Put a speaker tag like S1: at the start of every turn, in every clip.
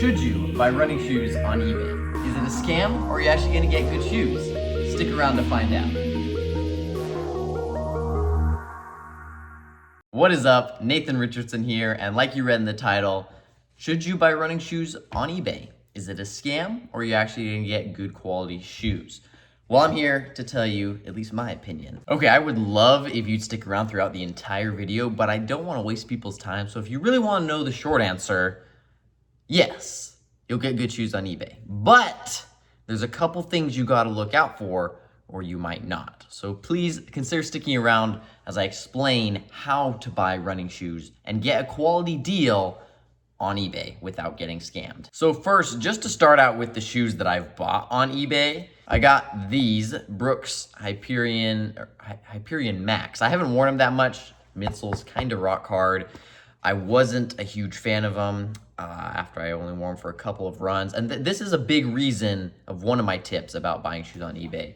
S1: Should you buy running shoes on eBay? Is it a scam or are you actually gonna get good shoes? Stick around to find out. What is up? Nathan Richardson here, and like you read in the title, should you buy running shoes on eBay? Is it a scam or are you actually gonna get good quality shoes? Well, I'm here to tell you at least my opinion. Okay, I would love if you'd stick around throughout the entire video, but I don't want to waste people's time. So if you really want to know the short answer, yes, you'll get good shoes on eBay. But there's a couple things you got to look out for, or you might not. So please consider sticking around as I explain how to buy running shoes and get a quality deal on eBay without getting scammed. So first, just to start out with the shoes that I've bought on eBay, I got these Brooks Hyperion Max. I haven't worn them that much. Midsole's kind of rock hard. I wasn't a huge fan of them after I only wore them for a couple of runs. And this is a big reason of one of my tips about buying shoes on eBay.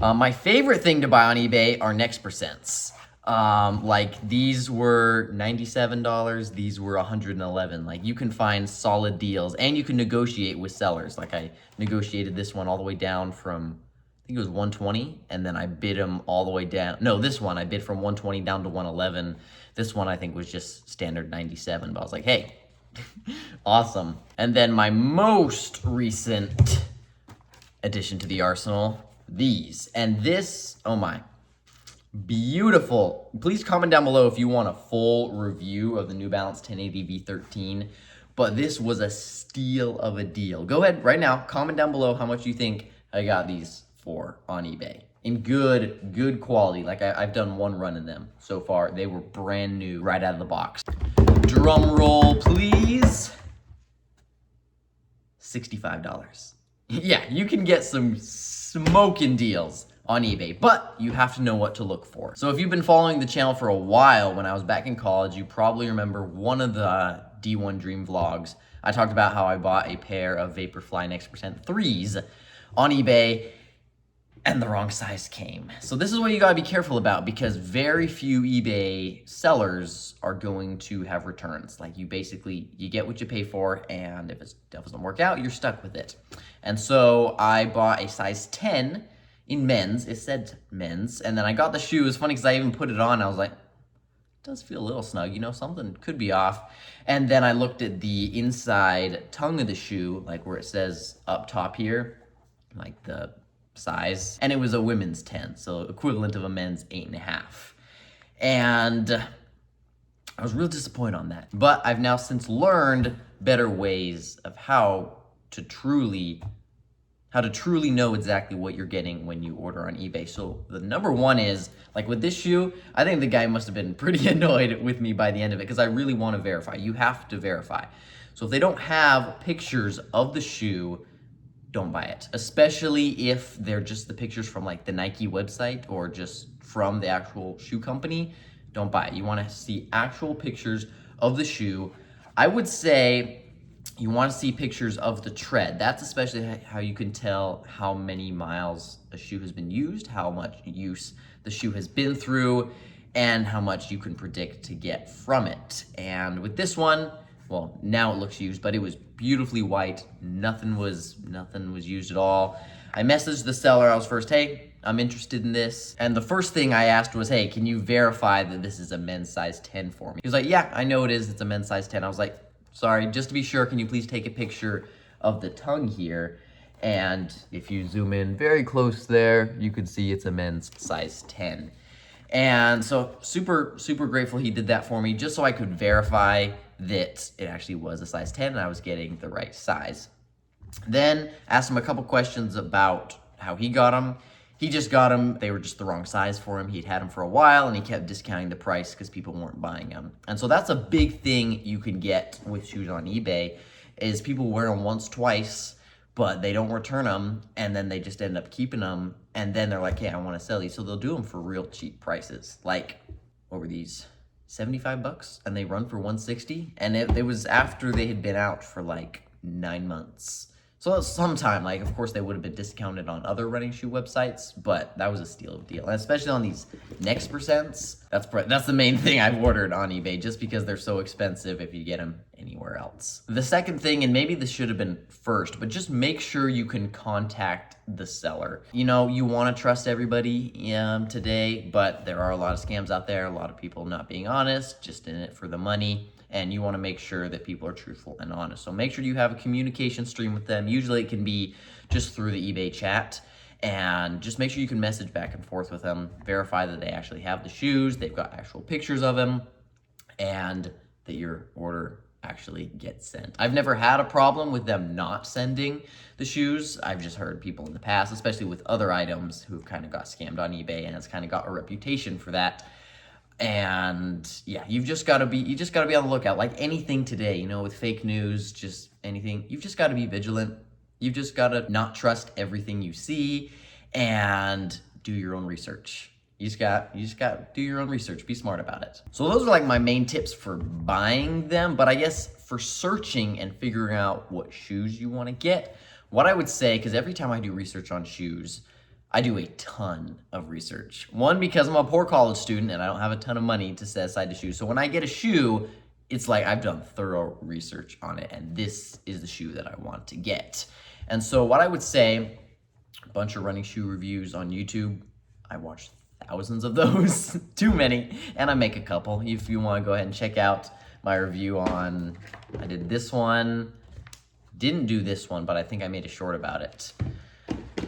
S1: My favorite thing to buy on eBay are Next Percents. Like these were $97, these were $111. Like you can find solid deals and you can negotiate with sellers. Like I negotiated this one all the way down from, I think it was 120, and then I bid them all the way down. No, this one I bid from 120 down to 111. This one I think was just standard 97, but I was like, hey, awesome. And then my most recent addition to the arsenal, these. And this, oh my, beautiful. Please comment down below if you want a full review of the New Balance 1080 V13, but this was a steal of a deal. Go ahead right now, comment down below how much you think I got these for on eBay. In good quality. Like I've done one run in them so far. They were brand new right out of the box. Drum roll, please. $65. Yeah, you can get some smoking deals on eBay, but you have to know what to look for. So if you've been following the channel for a while, when I was back in college, you probably remember one of the D1 Dream vlogs. I talked about how I bought a pair of Vaporfly Next Percent 3s on eBay and the wrong size came. So this is what you gotta be careful about, because very few eBay sellers are going to have returns. Like you get what you pay for, and if it doesn't work out, you're stuck with it. And so I bought a size 10 in men's. It said men's, and then I got the shoe. It was funny because I even put it on. I was like, it does feel a little snug, you know, something could be off. And then I looked at the inside tongue of the shoe, like where it says up top here, like the size, and it was a women's 10, so equivalent of a men's 8.5. And I was real disappointed on that. But I've now since learned better ways of how to truly know exactly what you're getting when you order on eBay. So the number one is, like with this shoe, I think the guy must have been pretty annoyed with me by the end of it, because I really want to verify. You have to verify. So if they don't have pictures of the shoe, don't buy it. Especially if they're just the pictures from like the Nike website or just from the actual shoe company, don't buy it. You want to see actual pictures of the shoe. I would say you want to see pictures of the tread. That's especially how you can tell how many miles a shoe has been used, how much use the shoe has been through, and how much you can predict to get from it. And with this one, well, now it looks used, but it was beautifully white. Nothing was used at all. I messaged the seller. I was first, hey, I'm interested in this. And the first thing I asked was, hey, can you verify that this is a men's size 10 for me? He was like, yeah, I know it is. It's a men's size 10. I was like, sorry, just to be sure, can you please take a picture of the tongue here? And if you zoom in very close there, you can see it's a men's size 10. And so super grateful he did that for me, just so I could verify that it actually was a size 10 and I was getting the right size. Then asked him a couple questions about how he got them. He just got them. They were just the wrong size for him. He'd had them for a while and he kept discounting the price because people weren't buying them. And so that's a big thing you can get with shoes on eBay, is people wear them once, twice, but they don't return them, and then they just end up keeping them, and then they're like, hey, I want to sell these. So they'll do them for real cheap prices. Like, what were these? $75, and they run for $160, and it was after they had been out for like 9 months. So sometime, like, of course they would have been discounted on other running shoe websites, but that was a steal of deal. And especially on these Next Percents, that's the main thing I've ordered on eBay, just because they're so expensive if you get them anywhere else. The second thing, and maybe this should have been first, but just make sure you can contact the seller. You know, you want to trust everybody today, but there are a lot of scams out there, a lot of people not being honest, just in it for the money. And you want to make sure that people are truthful and honest. So make sure you have a communication stream with them. Usually it can be just through the eBay chat. And just make sure you can message back and forth with them. Verify that they actually have the shoes, they've got actual pictures of them, and that your order actually gets sent. I've never had a problem with them not sending the shoes. I've just heard people in the past, especially with other items, who've kind of got scammed on eBay, and it's kind of got a reputation for that. And yeah, you just gotta be on the lookout. Like anything today, you know, with fake news, just anything, you've just gotta be vigilant. You've just gotta not trust everything you see and do your own research. You just got to do your own research. Be smart about it. So those are like my main tips for buying them. But I guess for searching and figuring out what shoes you want to get, what I would say, because every time I do research on shoes, I do a ton of research. One, because I'm a poor college student and I don't have a ton of money to set aside to shoes. So when I get a shoe, it's like I've done thorough research on it, and this is the shoe that I want to get. And so what I would say, a bunch of running shoe reviews on YouTube. I watched thousands of those, too many, and I make a couple. If you want to go ahead and check out my review on, I did this one, didn't do this one, but I think I made a short about it.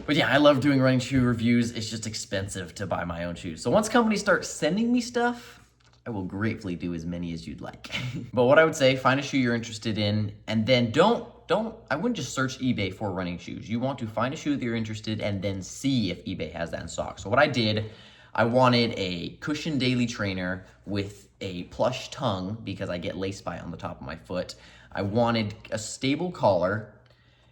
S1: But yeah, I love doing running shoe reviews. It's just expensive to buy my own shoes. So once companies start sending me stuff, I will gratefully do as many as you'd like. But what I would say, find a shoe you're interested in, and then I wouldn't just search eBay for running shoes. You want to find a shoe that you're interested in and then see if eBay has that in stock. So what I did, I wanted a cushion daily trainer with a plush tongue because I get lace bite on the top of my foot. I wanted a stable collar,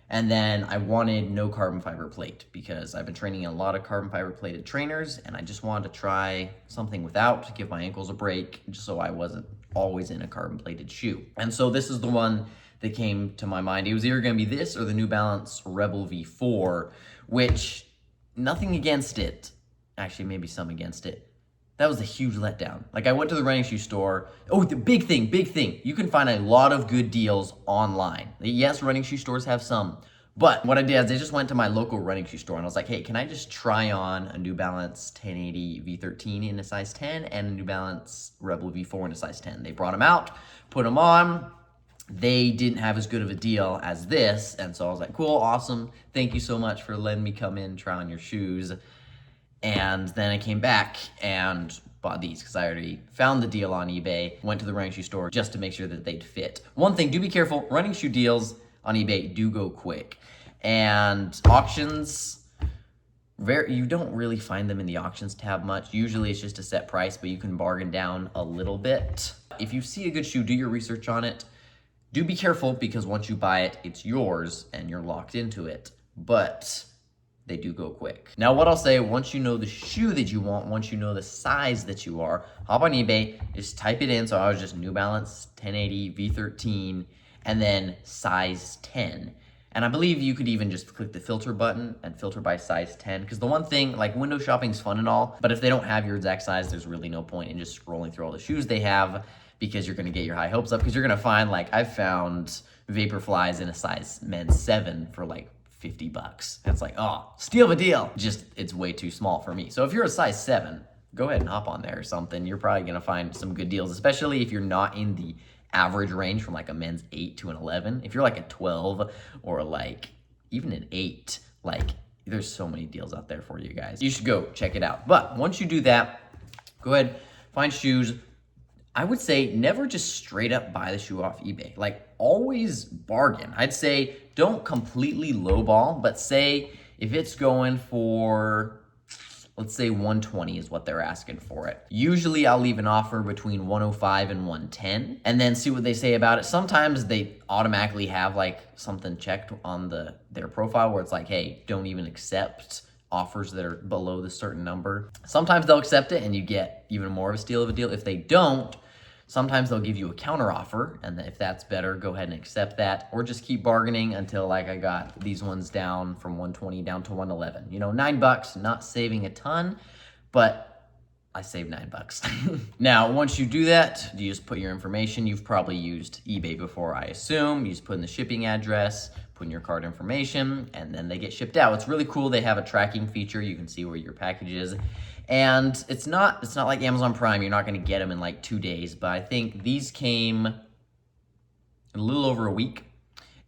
S1: and then I wanted no carbon fiber plate because I've been training in a lot of carbon fiber plated trainers, and I just wanted to try something without to give my ankles a break, just so I wasn't always in a carbon plated shoe. And so this is the one that came to my mind. It was either going to be this or the New Balance Rebel V4, which, nothing against it. Actually, maybe some against it. That was a huge letdown. Like, I went to the running shoe store. Oh, the big thing. You can find a lot of good deals online. Yes, running shoe stores have some. But what I did is I just went to my local running shoe store and I was like, hey, can I just try on a New Balance 1080 V13 in a size 10 and a New Balance Rebel V4 in a size 10? They brought them out, put them on. They didn't have as good of a deal as this. And so I was like, cool, awesome. Thank you so much for letting me come in and try on your shoes. And then I came back and bought these because I already found the deal on eBay, went to the running shoe store just to make sure that they'd fit. One thing, do be careful, running shoe deals on eBay do go quick. And auctions, you don't really find them in the auctions tab much. Usually it's just a set price, but you can bargain down a little bit. If you see a good shoe, do your research on it. Do be careful because once you buy it, it's yours and you're locked into it. But they do go quick. Now what I'll say, once you know the shoe that you want, once you know the size that you are, hop on eBay, just type it in. So I was just New Balance 1080 V13 and then size 10. And I believe you could even just click the filter button and filter by size 10. Because the one thing, like, window shopping's fun and all, but if they don't have your exact size, there's really no point in just scrolling through all the shoes they have, because you're gonna get your high hopes up, because you're gonna find, like, I've found Vaporflies in a size men's 7 for like $50. It's like, oh, steal of a deal. Just, it's way too small for me. So if you're a size 7, go ahead and hop on there or something. You're probably gonna find some good deals, especially if you're not in the average range from like a men's 8 to an 11. If you're like a 12 or like even an 8, like, there's so many deals out there for you guys. You should go check it out. But once you do that, go ahead, find shoes. I would say never just straight up buy the shoe off eBay. Like, always bargain. I'd say don't completely lowball, but say if it's going for, let's say 120 is what they're asking for it. Usually I'll leave an offer between 105 and 110 and then see what they say about it. Sometimes they automatically have like something checked on their profile where it's like, hey, don't even accept offers that are below the certain number. Sometimes they'll accept it and you get even more of a steal of a deal. If they don't, sometimes they'll give you a counter offer, and if that's better, go ahead and accept that, or just keep bargaining until, like, I got these ones down from 120 down to 111. You know, $9, not saving a ton, but I saved $9. Now, once you do that, you just put your information. You've probably used eBay before, I assume. You just put in the shipping address, put in your card information, and then they get shipped out. It's really cool. They have a tracking feature. You can see where your package is. And it's not like Amazon Prime. You're not going to get them in like 2 days, but I think these came in a little over a week.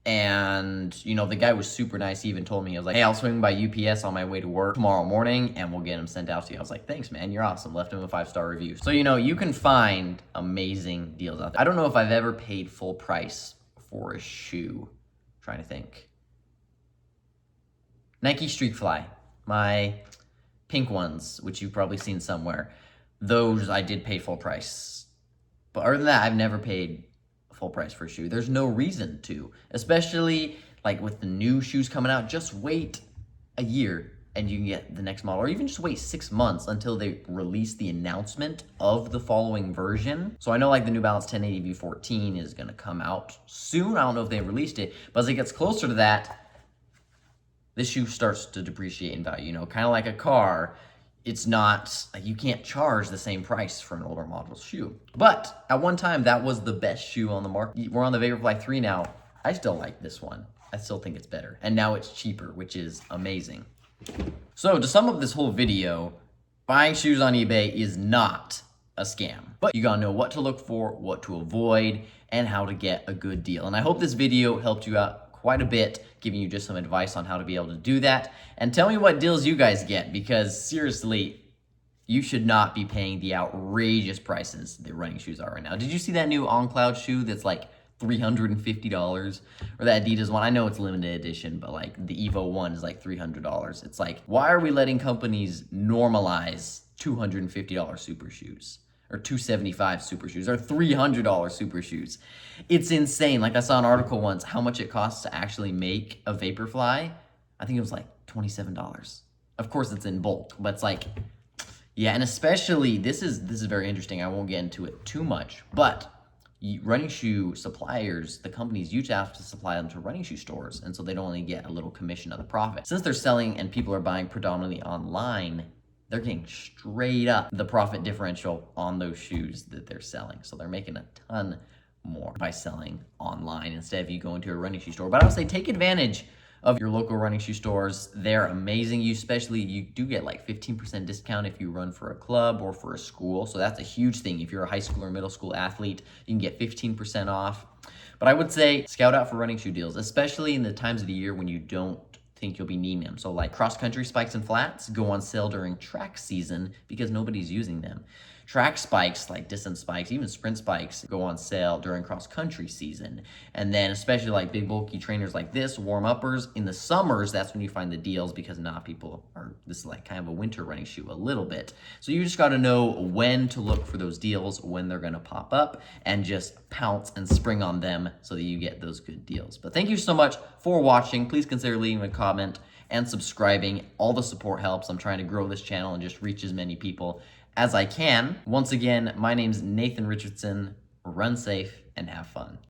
S1: And, you know, the guy was super nice. He even told me, he was like, hey, I'll swing by UPS on my way to work tomorrow morning and we'll get them sent out to you. I was like, thanks, man. You're awesome. Left him a 5-star review. So, you know, you can find amazing deals out there. I don't know if I've ever paid full price for a shoe. I'm trying to think. Nike Streak Fly, my pink ones, which you've probably seen somewhere. Those I did pay full price. But other than that, I've never paid full price for a shoe. There's no reason to, especially like with the new shoes coming out. Just wait a year and you can get the next model, or even just wait 6 months until they release the announcement of the following version. So I know like the New Balance 1080 V14 is going to come out soon. I don't know if they released it, but as it gets closer to that, this shoe starts to depreciate in value, you know, kind of like a car. It's not, like, you can't charge the same price for an older model shoe. But at one time, that was the best shoe on the market. We're on the Vaporfly 3 now. I still like this one. I still think it's better. And now it's cheaper, which is amazing. So to sum up this whole video, buying shoes on eBay is not a scam. But you gotta know what to look for, what to avoid, and how to get a good deal. And I hope this video helped you out quite a bit, giving you just some advice on how to be able to do that. And tell me what deals you guys get, because seriously, you should not be paying the outrageous prices that running shoes are right now. Did you see that new On Cloud shoe that's like $350? Or that Adidas one? I know it's limited edition, but like the Evo 1 is like $300. It's like, why are we letting companies normalize $250 super shoes? Or $275 super shoes, or $300 super shoes. It's insane. Like I saw an article once, how much it costs to actually make a Vaporfly. I think it was like $27. Of course it's in bulk, but it's like, yeah, and especially, this is very interesting. I won't get into it too much, but running shoe suppliers, the companies used to have to supply them to running shoe stores, and so they'd only get a little commission of the profit. Since they're selling and people are buying predominantly online, they're getting straight up the profit differential on those shoes that they're selling. So they're making a ton more by selling online instead of you going to a running shoe store. But I would say take advantage of your local running shoe stores. They're amazing. You do get like 15% discount if you run for a club or for a school. So that's a huge thing. If you're a high school or middle school athlete, you can get 15% off. But I would say scout out for running shoe deals, especially in the times of the year when you don't think you'll be needing them. So like cross-country spikes and flats go on sale during track season because nobody's using them. Track spikes, like distance spikes, even sprint spikes, go on sale during cross-country season. And then especially like big bulky trainers like this, warm-uppers, in the summers, that's when you find the deals, because now this is like kind of a winter running shoe a little bit. So you just got to know when to look for those deals, when they're going to pop up, and just pounce and spring on them so that you get those good deals. But thank you so much for watching. Please consider leaving a comment and subscribing. All the support helps. I'm trying to grow this channel and just reach as many people as I can. Once again, my name's Nathan Richardson. Run safe and have fun.